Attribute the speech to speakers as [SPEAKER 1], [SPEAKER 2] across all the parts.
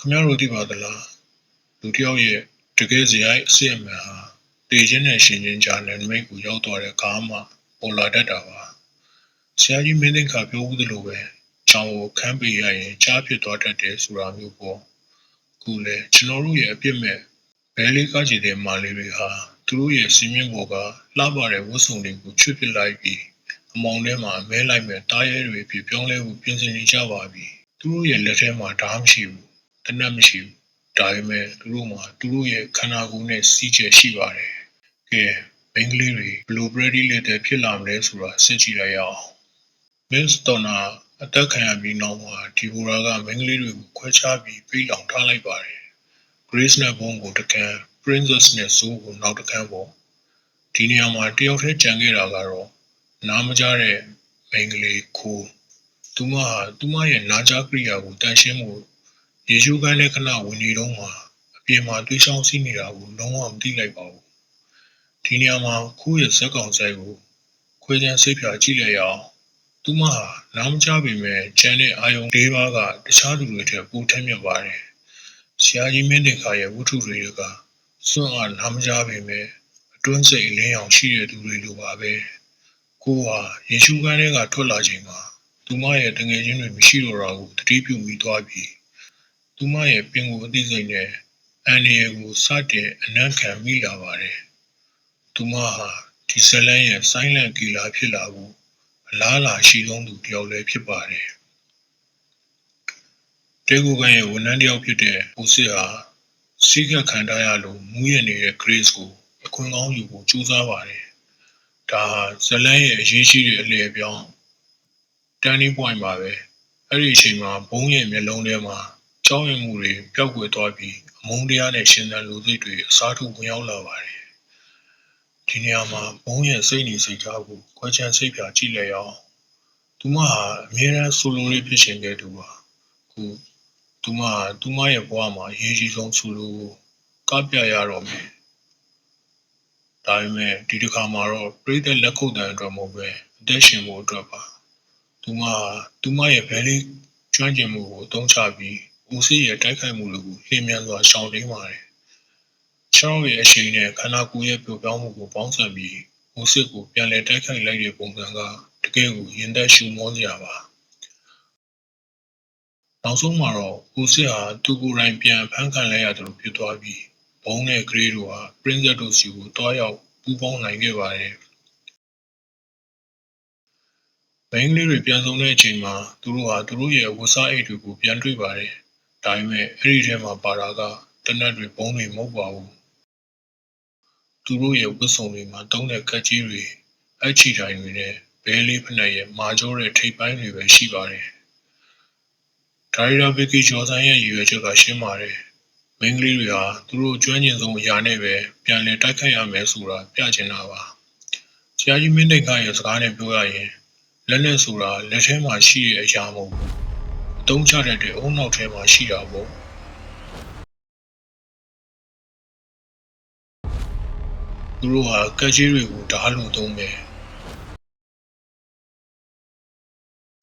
[SPEAKER 1] ခမရတို့သိပါသလားလူတစ်ယောက်ရဲ့တကယ်စရိုက်အစစ်အမှန်ဟာတည်ခြင်းနဲ့ရှင်ခြင်းကြားနယ်နိမိတ်ကိုရောက်သွားတဲ့အခါမှပေါ်လာတတ်တာပါဆရာကြီးမင်းသိန်းခါပြောဦးသလိုပဲချောင်းကိုခမ်းပေးရရင်ကြားဖြစ်သွားတတ်တယ်ဆိုတာမျိုးပေါ့ခုလေကျွန်တော်တို့ရဲ့အပြစ်မဲ့ဘဲလေးကားကြည့်တဲ့မာလေးတွေဟာသူတို့ရဲ့စီးမြင့်ပေါ်ကလှပတဲ့ဝတ်စုံတွေကိုချွတ်ပစ်လိုက်ပြီးအမောင်ထဲမှာမဲလိုက်မဲ့တားရဲတွေဖြစ်ပြောင်းလဲဖို့ပြင်ဆင်နေကြပါပြီသူတို့ရဲ့လက်ထဲမှာဓာတ်မရှိဘူးတနတ်မရှိဘူးဒါပေမဲ့သူတို့မှာသူတို့ရဲ့ခန္ဓာကိုယ်နဲ့စီးကျက်ရှိပါတယ်ကဲမိန်းကလေးတွေဘလိုပရက်ဒီလက်တဲ့ဖြစ်လာမလဲဆိုတာစစ်ကြည့်လိုက်ရအောင်မစ္စတော်နာအသက်ခံရပြီးနောက်မှာဒီဘူရာကမိန်းကလေးတွေကိုခွဲခြားပြီးပြေးလောင်ထားလိုက်ပါတယ် Grace နဲ့ဘုံကိုတကန် Princess နဲ့ဇိုးကိုနောက်တကန်ပေါ့ဒီနေရာမှာတယောက်တည်းကြံခဲ့တာကတော့နားမကြတဲ့မိန်းကလေးခိုးသူမရဲ့နာကြားကရိယာကိုတန်ရှင်းမှုယေရှုခန်းနဲ့ခဏဝင်နေတော့မှအပြင်မှာတွေးဆောင်စီးနေတာကိုလုံးဝမသိလိုက်ပါဘူးဒီနေရာမှာခိုးရဲ့ဇက်ကောင်ဆိုင်ကိုခွေးချမ်းစိတ်ဖြာကြည့်လိုက်ရအောင်သူမဟာနားမကြပေမဲ့ကျန်တဲ့အာယုံ၄ပါးကတခြားသူတွေထက်ပိုထက်မြက်ပါတယ်ဆရာကြီးမင်းတင်ခါရဲ့ဝတ္ထုတွေကစွန့်အားနားမကြပေမဲ့အတွင်းစိတ်အလင်းရောင်ရှိတဲ့သူတွေလိုပါပဲကိုဟာယေရှုခန်းထဲကထွက်လာချိန်မှာသူမရဲ့တငယ်ချင်းတွေမရှိတော့တာကိုတတိပြုမိသွားပြီးသူမရဲ့ပင်ကိုအသိစိတ်နဲ့အန်ဒီယေကိုစတင်အနံ့ခံမိလာပါတယ်သူမဟာဒီဇလန်ရဲ့ဆိုင်းလန့်ကီလာဖြစ်လာဖို့အလားလာရှိဆုံးသူတယောက်လည်းဖြစ်ပါတယ်တေကူကန်ရဲ့ဝန်ထမ်းတယောက်ဖြစ်တဲ့ဦးစစ်ဟာစိတ်ခံထားရလို့မူးရနေတဲ့ Grace ကိုအခွင့်ကောင်းယူဖို့ကြိုးစားပါတယ်ဒါဇလန်ရဲ့အရေးကြီးတဲ့အလျက်ပြောင်း turning point ပါပဲအဲ့ဒီအချိန်မှာဘုံရဲ့မျက်လုံးထဲမှာကြောက်ရွံ့မှုတွေပျောက်ကွယ်သွားပြီးအမုန်းတရားနဲ့ရှင်သန်လူစိတ်တွေအစားထိုးဝင်ရောက်လာပါတယ်ဒီနေရာမှာဘုံရဲ့စိတ်နေစိတ်ထားကိုခွဲခြမ်းစိတ်ဖြာကြည့်လိုက်အောင်သူမဟာအမြဲတမ်းဆိုလိုလေးဖြစ်ရှင်ခဲ့သူပါခုသူမရဲ့ဘဝမှာအရေးကြီးဆုံးဆိုလိုကိုကပြရတော့မယ်ဒါပေမဲ့ဒီတစ်ခါမှာတော့ပြိတ္တလက်ခုပ်တန်အတွက်မဟုတ်ပဲအသက်ရှင်ဖို့အတွက်ပါသူမရဲ့ဗဲလေးကျွမ်းကျင်မှုကိုအသုံးချပြီးဦးစီးရဲ့တိုက်ခိုက်မှုတွေကိုလျင်မြန်စွာရှောင်တိန်ပါတယ်ချောင်းရဲ့အရှိန်နဲ့ခန္ဓာကိုယ်ရဲ့ပြိုပြောင်းမှုကိုပေါင်းစပ်ပြီးဦးစစ်ကိုပြန်လည်တိုက်ခိုက်လိုက်တဲ့ပုံစံကတကယ်ကိုရင်သက်ရှူမောစရာပါနောက်ဆုံးမှာတော့ဦးစစ်ဟာသူကိုယ်တိုင်ပြန်ဖမ်းခံလိုက်ရတယ်လို့ဖြစ်သွားပြီးဘုံနဲ့ဂရေးတို့ဟာ Princess တို့စီကိုတွားရောက်ပူးပေါင်းနိုင်ခဲ့ပါတယ်မိန်းကလေးတွေပြန်ဆုံတဲ့အချိန်မှာသူတို့ဟာသူတို့ရဲ့ဝတ်စားအိတ်တွေကိုပြန်တွေ့ပါတယ်။ဒါပေမဲ့အဲ့ဒီထဲမှာပါတာကတနတ်တွေဘုံတွေမဟုတ်ပါဘူး။သူတို့ရဲ့ဝတ်စုံတွေမှာတုံးတဲ့ကတ်ကြီးတွေအချီတိုင်းတွေနဲ့ဘဲလေးဖက်နဲ့ရဲ့မာကျောတဲ့ထိပ်ပိုင်းတွေပဲရှိပါတယ်။ဒါရီရာဗီကီဂျော်ဆန်ရဲ့ရည်ရွယ်ချက်ကရှင်းပါတယ်။မိန်းကလေးတွေဟာသူတို့ကျွမ်းကျင်ဆုံးအရာနဲ့ပဲပြန်လည်တိုက်ခိုက်ရမယ်ဆိုတာပြချင်တာပါ။ဆရာကြီးမင်းတိတ်ခါရဲ့စကားနဲ့ပြောရရင်လက်နဲ့ဆိုတာလက်ထဲမှာရှိတဲ့အရာမဟုတ်ဘူးအသုံးချတတ်တဲ့အုံနောက်ထဲမှာရှိတာပေါ့သူတို့ဟာကက်ကြီးတွေကိုဓာတ်လို့သုံးမယ်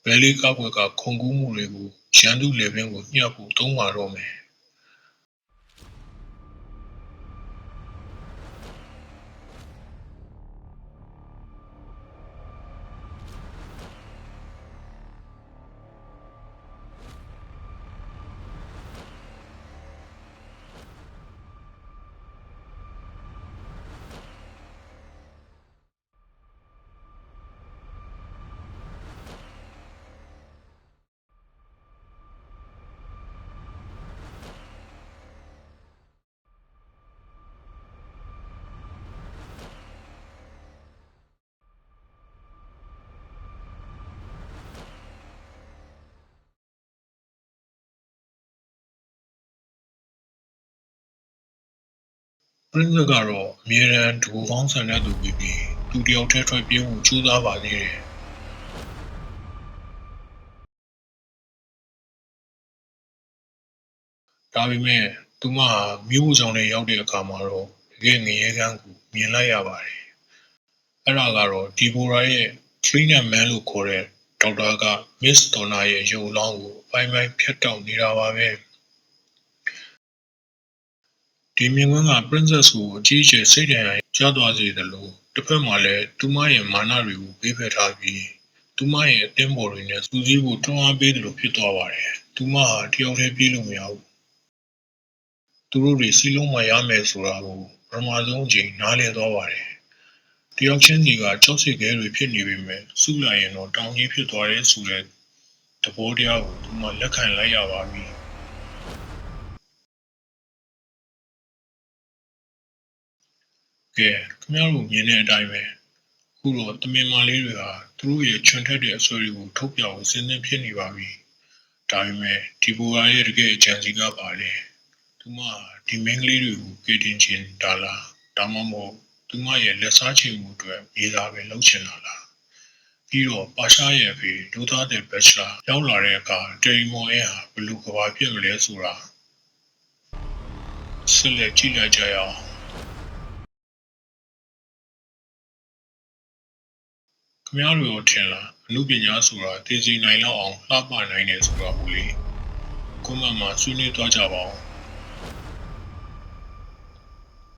[SPEAKER 1] ဘယ်လေးကောက်ွက်ကခုန်ကူးမှုတွေကိုရန်သူလေပင်ကိုညှပ်ဖို့သုံးပါတော့မယ်Prince ကတော့အမြဲတမ်းဒူပေါင်းဆန်တဲ့သူပြီးသူတယောက်တည်းထွက်ပြေးဖို့ကြိုးစားပါသေးတယ်ဒါပေမဲ့သူမဟာမြို့ကြောင်နဲ့ရောက်တဲ့အခါမှာတော့တကယ်ငရဲကန်းကိုမြင်လိုက်ရပါတယ်အဲ့ဒါကတော့ဒီဘိုရာရဲ့ Trainer Man လို့ခေါ်တဲ့ဒေါက်တာက Miss Donna ရဲ့ရုပ်လောင်းကိုအပိုင်းပိုင်းဖြတ်တောက်နေတာပါပဲ ဒီမြင်ကွင်းက princess ကိုအကြီးအကျယ်စိတ်ဒဏ်ရာရသွားစေတယ်လို့တစ်ဖက်မှာလည်းသူမရဲ့မာနတွေကိုပေးဖက်ထားပြီးသူမရဲ့အသင်းပေါ်တွေနဲ့စူးစီးဖို့တွန်းအားပေးတယ်လို့ဖြစ်သွားပါတယ်သူမဟာတယောက်တည်းပြေးလို့မရဘူးသူတို့တွေစီလုံးမရမယ်ဆိုတာကိုပထမဆုံးအချိန်နားလည်သွားပါတယ်တယောက်ချင်းစီကကြောက်စိတ်ခဲတွေဖြစ်နေပေမဲ့စုလိုက်ရင်တော့တောင်းကြီးဖြစ်သွားတဲ့ဆိုတဲ့သဘောတရားကိုသူမလက်ခံလိုက်ရပါပြီကဲခင်ဗျားတို့မြင်တဲ့အတိုင်းပဲခုတော့တမင်မာလေးတွေဟာသူတို့ရဲ့ချွန်ထက်တဲ့အစွဲတွေကိုထုတ်ပြအောင်စဉ်းစားဖြစ်နေပါပြီဒါပေမဲ့ဒီဘူရာရဲ့တကယ်အကြံစီကပါလေသူမဒီမင်းကလေးတွေကိုကြည်တင်ခြင်းဒါလားဒါမှမဟုတ်သူမရဲ့လက်စားချင်မှုအတွက်ရေးသားပဲလုပ်ချင်တာလားပြီးတော့ပါရှားရဲ့ဖေဒိုသားတဲ့ဘက်ချလာရောက်လာတဲ့အခါတေရီမော်ရဲ့ဟာဘလူကဘာဖြစ်မလဲဆိုတာဆက်လက်ကြည့်လိုက်ကြရအောင်ခင်ဗျားတို့ရောထင်လားအမှုပညာဆိုတာသိစီနိုင်လောက်အောင်လှပနိုင်တယ်ဆိုတာကိုလေကိုမမှာဆွေးနွေးသွားကြပါဦး